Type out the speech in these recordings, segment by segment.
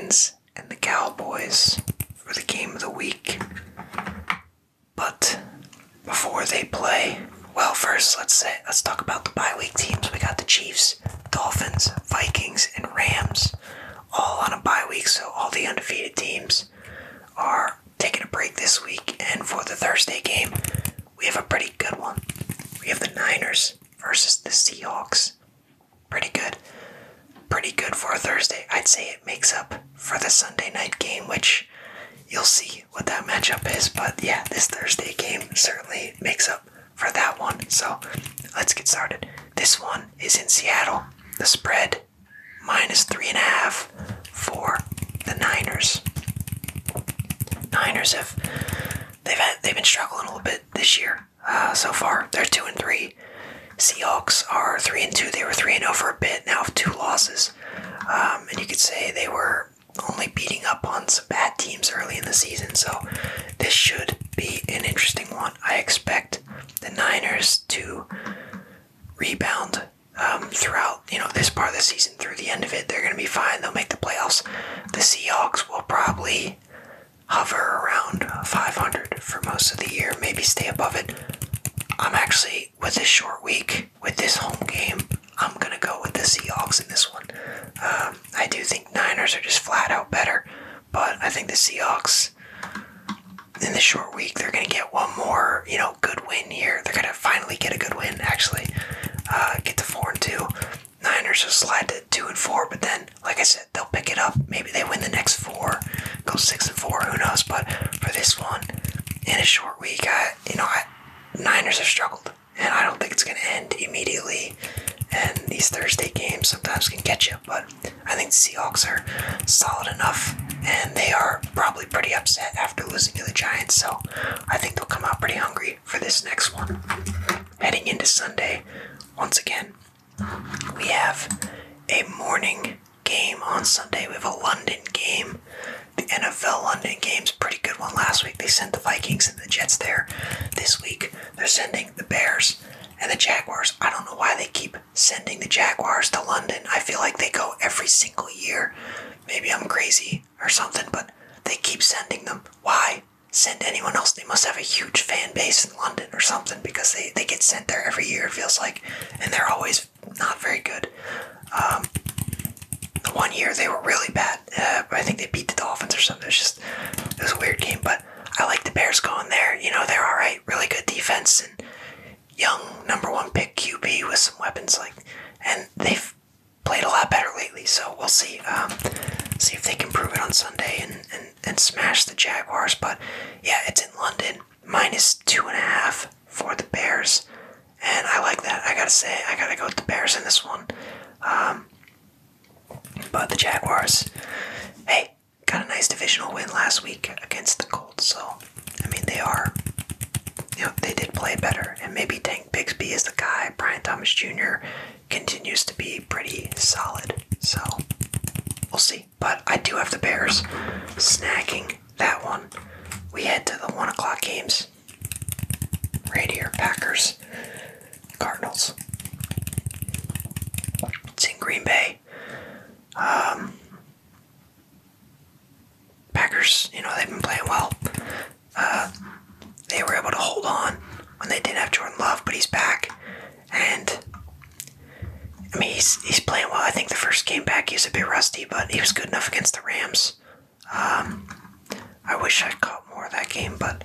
Falcons and the Cowboys for the game of the week. But before they play, well, first let's talk about the bye week teams. We got the Chiefs, Dolphins, Vikings, and Rams all on a bye week, so all the undefeated teams are taking a break this week. And for the Thursday game, we have a pretty good one. We have the Niners versus the Seahawks. Pretty good. Pretty good for a Thursday. I'd say it makes up for the Sunday night game, which you'll see what that matchup is. But yeah, this Thursday game certainly makes up for that one. So let's get started. This one is in Seattle. The spread -3.5 for the Niners. Niners they've been struggling a little bit this year so far. They're 2-3. Seahawks are 3-2. They were 3-0 for a bit. Now have 2 losses, and you could say they were only beating up on some bad teams early in the season. So this should be an interesting one. I expect the Niners to rebound throughout this part of the season. Through the end of it, they're going to be fine. They'll make the playoffs. The Seahawks will probably hover around 500 for most of the year, maybe stay above it. I'm actually, with this short week, with this home game, I'm going to go with the Seahawks in this one. I do think Niners are just flat out better, but I think the Seahawks, in this short week, they're going to get one more, good win here. They're going to finally get a good win, actually. Get to 4-2. Niners will slide to 2-4, but then, like I said, they'll pick it up. Maybe they win the next 4, go 6-4, who knows? But for this one, in a short week, Niners have struggled, and I don't think it's going to end immediately. And these Thursday games sometimes can get you, but I think the Seahawks are solid enough, and they are probably pretty upset after losing to the Giants. So I think they'll come out pretty hungry for this next one. Heading into Sunday, once again, we have a morning game on Sunday. We have a London game. The NFL London game's a pretty good one. Last week they sent the Vikings and the Jets there. This week they're sending the Bears and the Jaguars. I don't know why they keep sending the Jaguars to London. I feel like they go every single year. Maybe I'm crazy or something, but they keep sending them. Why send anyone else? They must have a huge fan base in London or something, because they get sent there every year, it feels like, and they're always not very good. The one year they were really bad. I think they beat the Dolphins or something. It was a weird game, but I like the Bears going there. They're alright. Really good defense and young number 1 pick QB with some weapons, and they've played a lot better lately. So we'll see. See if they can prove it on Sunday and smash the Jaguars. But yeah, it's in London. -2.5 for the Bears, and I like that. I gotta say, I gotta go with the Bears in this one. But the Jaguars, hey, got a nice divisional win last week against the Colts. So, they did play better. And maybe Tank Bigsby is the guy. Brian Thomas Jr. continues to be pretty solid. So, we'll see. But I do have the Bears snagging that one. We head to the 1 o'clock games. Right here, Packers, Cardinals. It's in Green Bay. Packers, they've been playing well. They were able to hold on when they didn't have Jordan Love, but he's back. And, he's playing well. I think the first game back he was a bit rusty, but he was good enough against the Rams. I wish I caught more of that game, but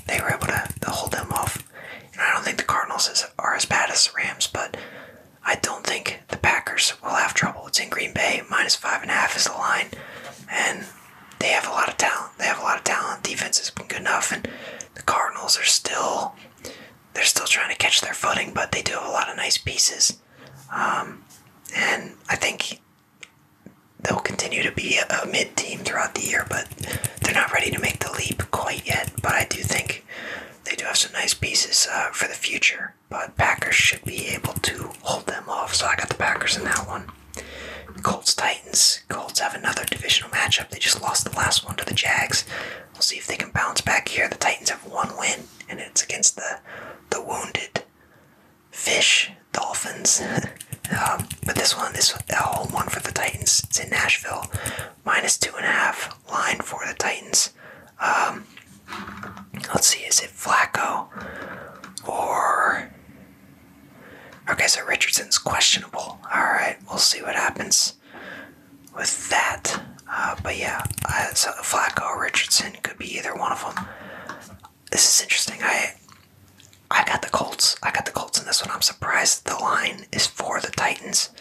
they were able to hold them off. And I don't think the Cardinals are as bad as the Rams, but I don't think the Packers will have trouble. It's in Green Bay. -5.5 is the line. And they have a lot of talent. Defense has been good enough. And the Cardinals are still trying to catch their footing, but they do have a lot of nice pieces. And I think they'll continue to be a mid-team throughout the year, but they're not ready to make the leap quite yet. But I do think they do have some nice pieces for the future. But Packers should be able to hold them off, so I got the Packers in that one. Colts-Titans. Colts have another divisional matchup. They just lost the last one to the Jags. We'll see if they can bounce back here. The Titans have 1 win, and it's against the wounded fish Dolphins. But this home one for the Titans. It's in Nashville. -2.5 line for the Titans. Let's see, is it Flacco or... Okay, so Richardson's questionable. Alright, we'll see what happens with that. But yeah, so Flacco or Richardson could be either one of them. This is interesting. I got the Colts. I got the Colts in this one. I'm surprised the line is for the Titans,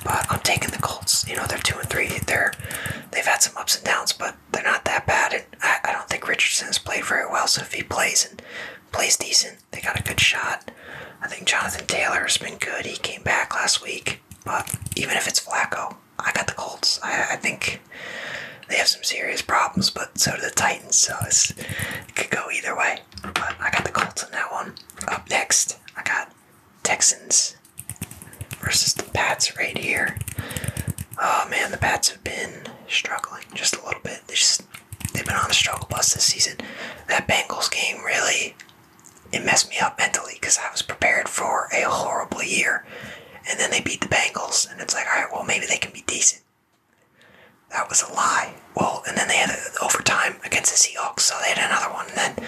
but I'm taking the Colts. You know, they're 2-3. They've had some ups and downs, but they're not that bad. And I don't think Richardson has played very well. So if he plays and plays decent, they got a good shot. I think Jonathan Taylor has been good. He came back last week, but even if it's Flacco, I got the Colts. I think they have some serious problems, but so do the Titans, so it could go either way. But I got the Colts in that one. Up next, I got Texans versus the Pats right here. Oh man, the Pats have been struggling just a little bit. They've been on a struggle bus this season. That Bengals game really, it messed me up mentally because I was prepared for a horrible year. And then they beat the Bengals, and it's like, alright, well, maybe they can be decent. That was a lie. Well, and then they had overtime against the Seahawks, so they had another one, and then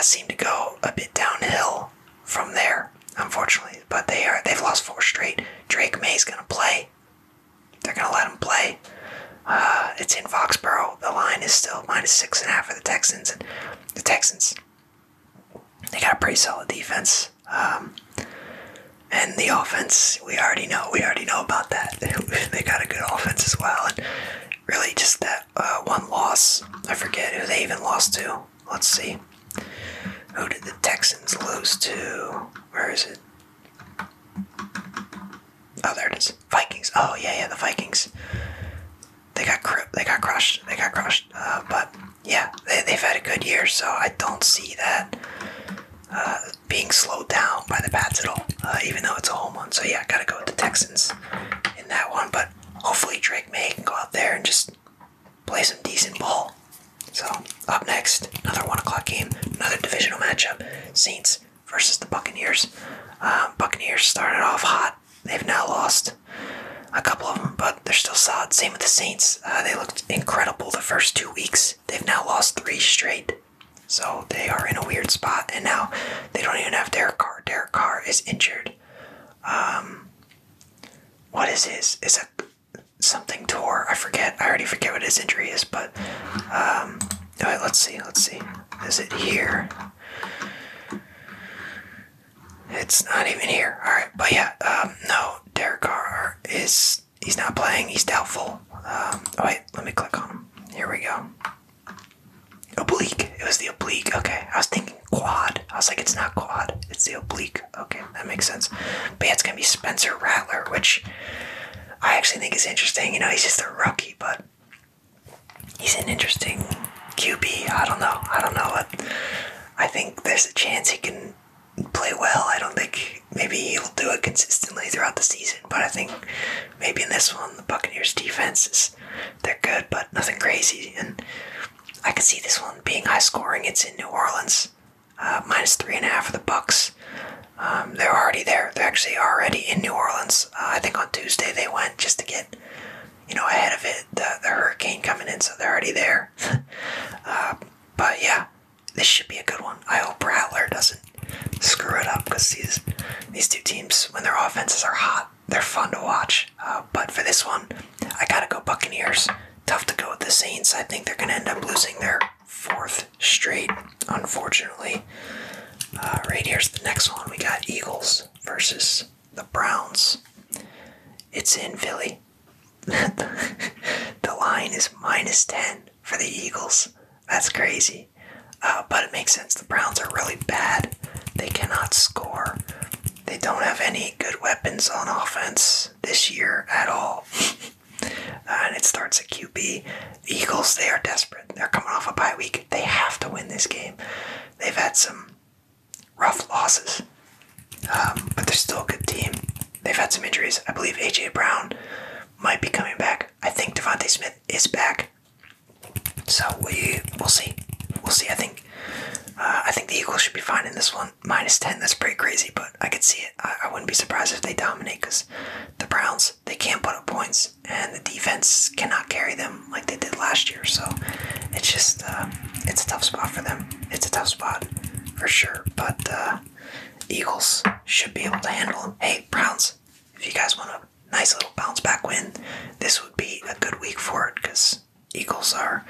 seemed to go a bit downhill from there, unfortunately. But they've lost 4 straight. Drake May's gonna play. They're gonna let him play. It's in Foxborough. The line is still -6.5 for the Texans, and the Texans, they got a pretty solid defense. And the offense, we already know about that. They got a good offense as well. And really just that one loss, I forget who they even lost to. Let's see. Who did the Texans lose to? Where is it? Oh, there it is. Vikings. Oh, yeah, the Vikings. They got crushed. But, yeah, they've had a good year, so I don't see that being slowed down by the Pats at all, even though it's a home one. So yeah, gotta go with the Texans in that one, but hopefully Drake May can go out there and just play some decent ball. So up next, another 1 o'clock game, another divisional matchup, Saints versus the Buccaneers. Buccaneers started off hot. They've now lost a couple of them, but they're still solid. Same with the Saints. They looked incredible the first 2 weeks. They've now lost 3 straight. So they are in a weird spot, and now they don't even have Derek Carr. Derek Carr is injured. What is his? Is it something tore? I forget. I already forget what his injury is, but alright, let's see. Is it here? It's not even here. Alright, but yeah, no, Derek Carr he's not playing. He's doubtful. Wait, let me click on him. Here we go. Oblique. It was the oblique. Okay. I was thinking quad. I was like, it's not quad. It's the oblique. Okay, that makes sense. But yeah, it's going to be Spencer Rattler, which I actually think is interesting. You know, he's just a rookie, but he's an interesting QB. I don't know. I think there's a chance he can play well. I don't think maybe he'll do it consistently throughout the season, but I think maybe in this one, the Buccaneers defense they're good, but nothing crazy. And I could see this one being high scoring. It's in New Orleans, -3.5 for the Bucs. They're already there. They're actually already in New Orleans. I think on Tuesday they went just to get, ahead of it. The hurricane coming in, so they're already there. But yeah, this should be a good one. I hope Rattler doesn't screw it up, because these two teams, when their offenses are hot, they're fun to watch. But for this one, I gotta go Buccaneers. Tough to go with the Saints. I think they're going to end up losing their 4th straight, unfortunately. Right here's the next one. We got Eagles versus the Browns. It's in Philly. The line is -10 for the Eagles. That's crazy. But it makes sense. The Browns are really bad. They cannot score. They don't have any good weapons on offense this year at all. And it starts at QB. The Eagles, they are desperate. They're coming off a bye week. They have to win this game. They've had some rough losses, but they're still a good team. They've had some injuries. I believe A.J. Brown might be coming back. I think Devontae Smith is back. So we'll see. I think the Eagles should be fine in this one. -10, that's pretty crazy, but I could see it. I wouldn't be surprised if they dominate, because the Browns, they can't put up points, and the defense cannot carry them. last year. So it's just it's a tough spot for them. It's a tough spot for sure. But Eagles should be able to handle them. Hey, Browns, if you guys want a nice little bounce back win, this would be a good week for it because Eagles are,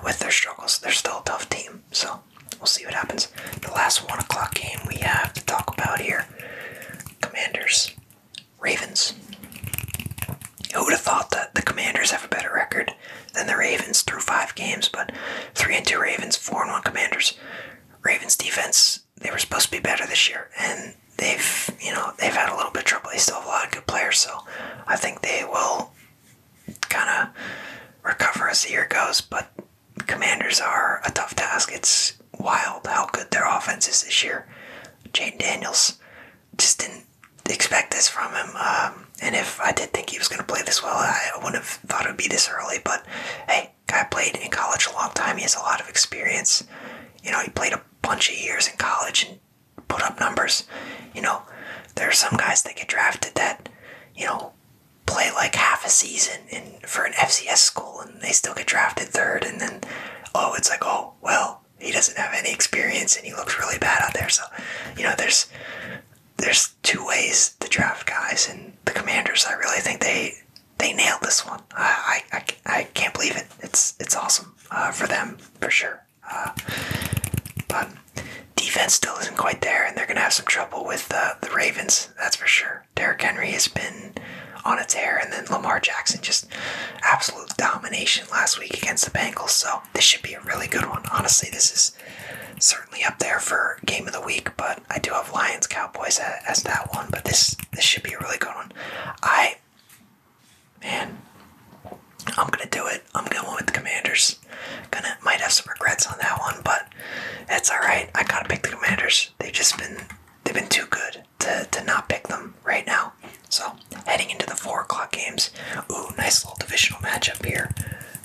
with their struggles, they're still a tough team. So we'll see what happens. The last 1 o'clock game we have to talk about here: Commanders, Ravens. Who would have thought that the Commanders have a better record than the Ravens through 5 games? But 3-2 Ravens, 4-1 Commanders. Ravens defense, they were supposed to be better this year, and they've had a little bit of trouble. They still have a lot of good players, so I think they will kind of recover as the year goes. But Commanders are a tough task. It's wild how good their offense is this year. Jaden Daniels, just didn't expect this from him. And if I did think he was going to play this well, I wouldn't have thought it would be this early. But hey, guy played in college a long time. He has a lot of experience. He played a bunch of years in college and put up numbers. There are some guys that get drafted that, play like half a season for an FCS school and they still get drafted third, and then, it's like, he doesn't have any experience and he looks really bad out there. So, there's 2 ways to draft guys, and the Commanders, I really think they nailed this one. I can't believe it. It's awesome for them, for sure. But defense still isn't quite there, and they're going to have some trouble with the Ravens, that's for sure. Derrick Henry has been on a tear, and then Lamar Jackson, just absolute domination last week against the Bengals. So this should be a really good one. Honestly, this is certainly up there for game of the week, but I do have Lions Cowboys as that one. But this should be a really good one. I'm gonna do it. I'm going with the Commanders. Might have some regrets on that one, but it's all right. I gotta pick the Commanders. They've been too good to not pick them right now. So heading into the 4 o'clock games. Ooh, nice little divisional matchup here.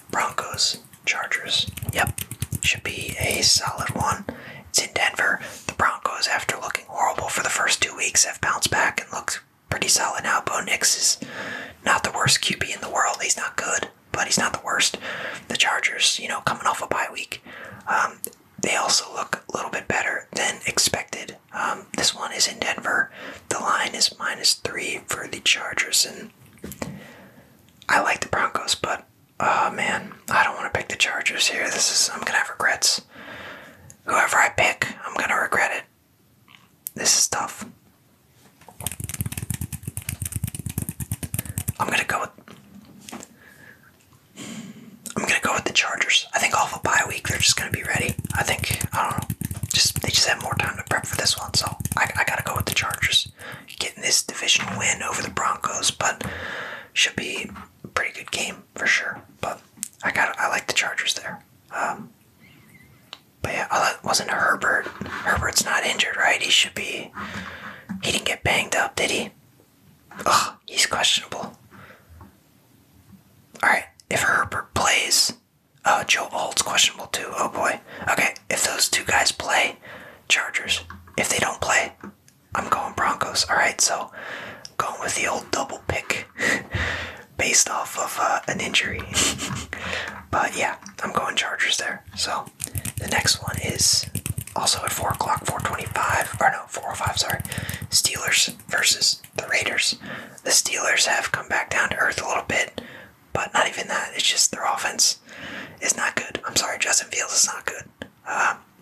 Broncos, Chargers. Yep, should be a solid one. It's in Denver. The Broncos, after looking horrible for the first 2 weeks, have bounced back and looked pretty solid now. Bo Nix is not the worst QB in the world. He's not good, but he's not the worst. The Chargers, coming off a bye week, they also look a little bit better than expected. This one is in Denver. The line is -3 for the Chargers, and I like the Broncos, but man, I don't want to pick the Chargers here. I'm gonna have regrets. Whoever I pick, I'm gonna regret it. This is tough. I'm gonna go with the Chargers. I think off a bye week, they're just gonna be ready. I don't know. They just have more time to prep for this one, so I gotta go with the Chargers. Getting this divisional win over the Broncos, but should be a pretty good game for sure. But I like the Chargers there. But yeah, wasn't Herbert. Herbert's not injured, right? He didn't get banged up, did he? Ugh, he's questionable. Alright, if Herbert plays, Joe Alt's questionable too. Oh boy. Okay, if those 2 guys play, Chargers. If they don't play, I'm going Broncos. Alright, so I'm going with the old double pick based off of an injury. But yeah, I'm going Chargers there. So the next one is also at 4 o'clock, 4:05, sorry. Steelers versus the Raiders. The Steelers have come back down to earth a little bit, but not even that. It's just their offense is not good. I'm sorry, Justin Fields is not good.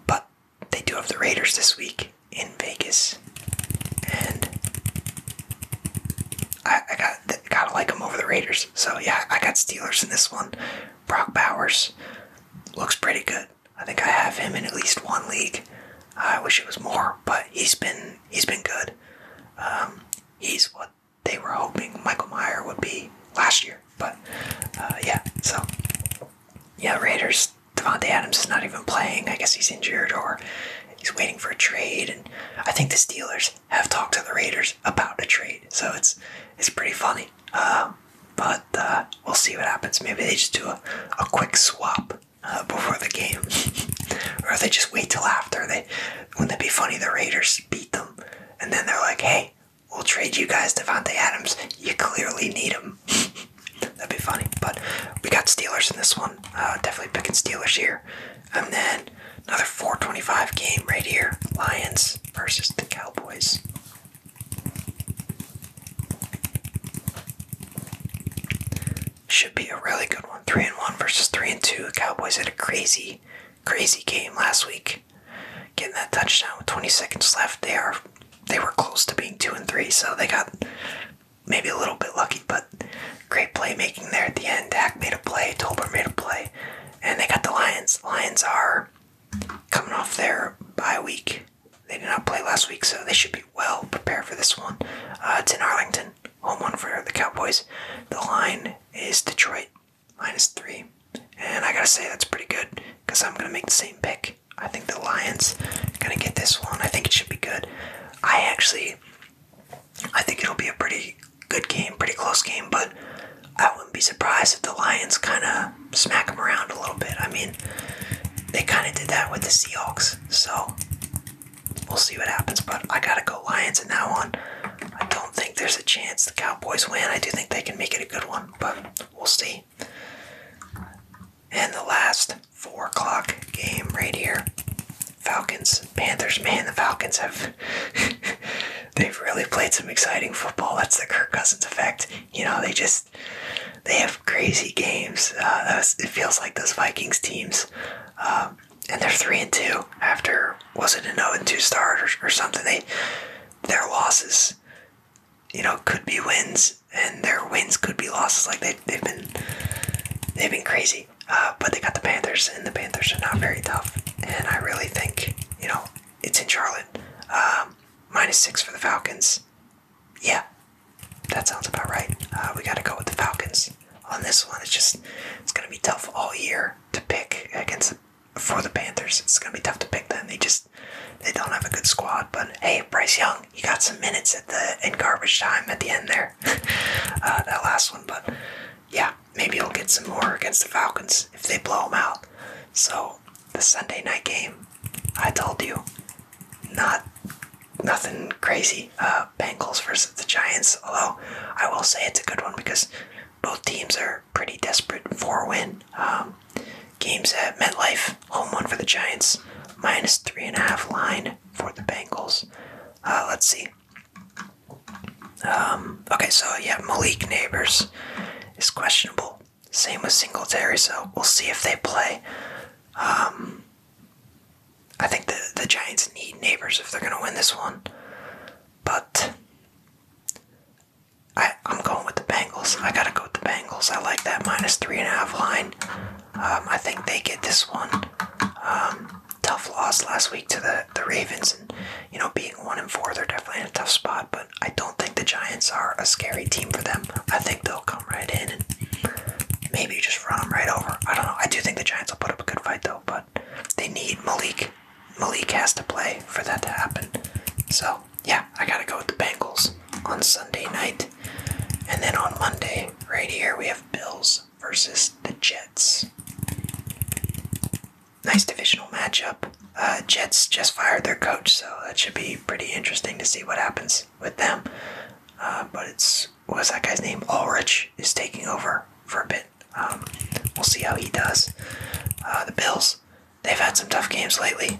But they do have the Raiders this week in Vegas, and I gotta like them over the Raiders. So yeah, I got Steelers in this one. Brock Bowers looks pretty good. I think I have him in at least one league. I wish it was more, but he's been good. He's what they were hoping Michael Mayer would be last year. But Raiders. Devontae Adams is not even playing. I guess he's injured or he's waiting for a trade. And I think the Steelers have talked to the Raiders about a trade, so it's pretty funny. But we'll see what happens. Maybe they just do a quick swap before the game, or they just wait till after. Wouldn't it be funny? The Raiders beat them, and then they're like, "Hey, we'll trade you guys Devontae Adams. You clearly need him." That'd be funny. But we got Steelers in this one. Definitely picking Steelers here. And then another 4:25 game right here. Lions versus the Cowboys. Should be a really good one. 3-1 versus 3-2. The Cowboys had a crazy game last week. Getting that touchdown with 20 seconds left. They were close to being 2-3, so they got maybe a little bit lucky, but great playmaking there at the end. Dak made a play, Tolbert made a play, and they got the Lions. Lions are coming off their bye week. They did not play last week, so they should be well prepared for this one. It's in Arlington, home one for the Cowboys. The line is Detroit, -3. And I gotta say, that's pretty good, because I'm gonna make the same pick. I think the Lions are gonna get this one. I think it should be good. I think it'll be a pretty good game, pretty close game, but I wouldn't be surprised if the Lions kind of smack them around a little bit. I mean, they kind of did that with the Seahawks, so we'll see what happens, but I gotta go Lions in that one. I don't think there's a chance the Cowboys win. I do think they can make it a good one, but we'll see. And the last 4 o'clock game right here. Falcons, Panthers. Man, the Falcons have they've really played some exciting football. That's the Kirk Cousins effect. You know, they have crazy games. It feels like those Vikings teams. And they're 3-2 after, was it an 0-2 start or something? Their losses, you know, could be wins, and their wins could be losses. Like they've been crazy. But they got the Panthers, and the Panthers are not very tough. And I really think, you know, it's in Charlotte. -6 for the Falcons. Yeah, that sounds about right. We got to go with the Falcons on this one. It's going to be tough all year to pick for the Panthers. It's going to be tough to pick them. They don't have a good squad. But hey, Bryce Young, you got some minutes in garbage time at the end there. That last one, but yeah, maybe he'll get some more against the Falcons if they blow them out. So the Sunday night game, I told you, nothing crazy. Bengals versus the Giants, although I will say it's a good one because both teams are pretty desperate for a win. Games at MetLife, home one for the Giants, -3.5 line for the Bengals. Let's see. Okay, so yeah, Malik Neighbors is questionable. Same with Singletary, so we'll see if they play. I think the Giants need Neighbors if they're going to win this one. But I'm going with the Bengals. I got to go with the Bengals. I like that -3.5 line. I think they get this one. Tough loss last week to the Ravens. And, you know, being 1-4, they're definitely in a tough spot. But I don't think the Giants are a scary team for them. I think they'll come right in and maybe just run them right over. I don't know. I do think the Giants will put up a good fight, though. But they need Malik. Malik has to play for that to happen. So, yeah, I got to go with the Bengals on Sunday night. And then on Monday, right here, we have Bills versus the Jets. Nice divisional matchup. Jets just fired their coach, so that should be pretty interesting to see what happens with them. But what's that guy's name? Ulrich is taking over for a bit. We'll see how he does. The Bills, they've had some tough games lately.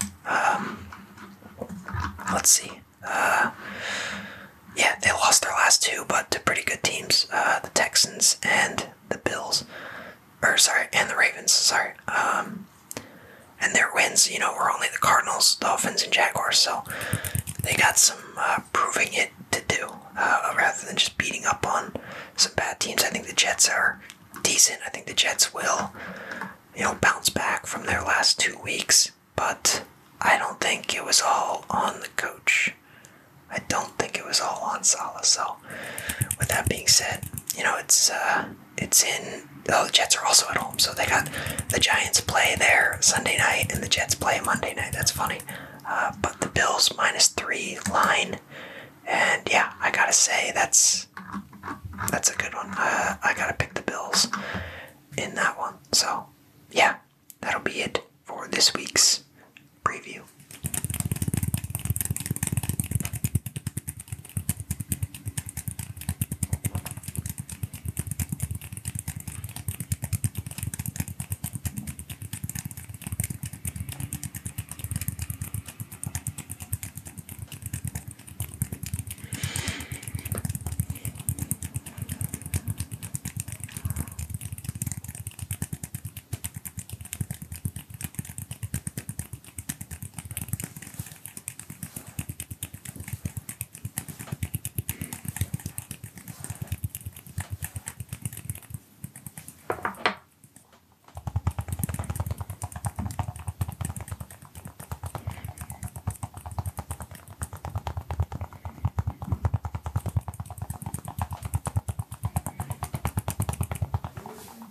Let's see. Yeah, they lost their last 2, but to pretty good teams. The Texans and the Bills. And the Ravens, sorry. And their wins, you know, were only the Cardinals, Dolphins, and Jaguars, so they got some proving it to do, rather than just beating up on some bad teams. I think the Jets are decent. I think the Jets will, you know, bounce back from their last 2 weeks, but I don't think it was all on the coach. I don't think it was all on Saleh. So, with that being said, you know, the Jets are also at home, so they got the Giants play there Sunday night and the Jets play Monday night. That's funny. But the Bills -3 line, and yeah, I gotta say that's a good one. I